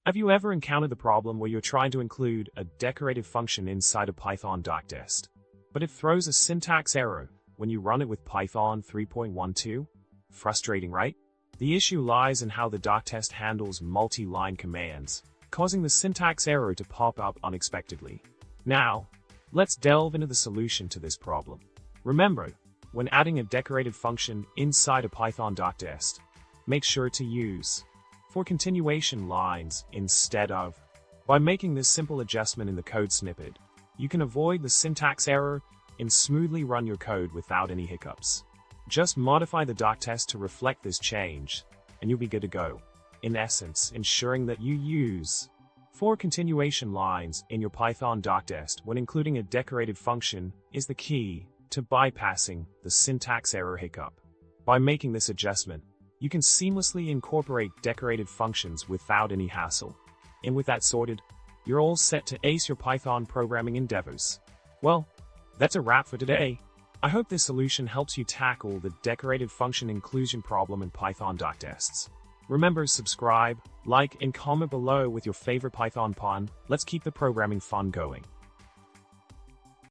Have you ever encountered the problem where you're trying to include a decorative function inside a Python doctest, but it throws a syntax error when you run it with Python 3.12? Frustrating, right? The issue lies in how the doctest handles multi-line commands, causing the syntax error to pop up unexpectedly. Now, let's delve into the solution to this problem. Remember, when adding a decorated function inside a Python doctest, make sure to use for continuation lines instead of. By making this simple adjustment in the code snippet, you can avoid the syntax error and smoothly run your code without any hiccups. Just modify the doctest to reflect this change, and you'll be good to go. In essence, ensuring that you use for continuation lines in your Python doctest when including a decorated function is the key to bypassing the syntax error hiccup. By making this adjustment, you can seamlessly incorporate decorated functions without any hassle. And with that sorted, you're all set to ace your Python programming endeavors. Well, that's a wrap for today. I hope this solution helps you tackle the decorated function inclusion problem in Python doctests. Remember, subscribe, like, and comment below with your favorite Python pun. Let's keep the programming fun going.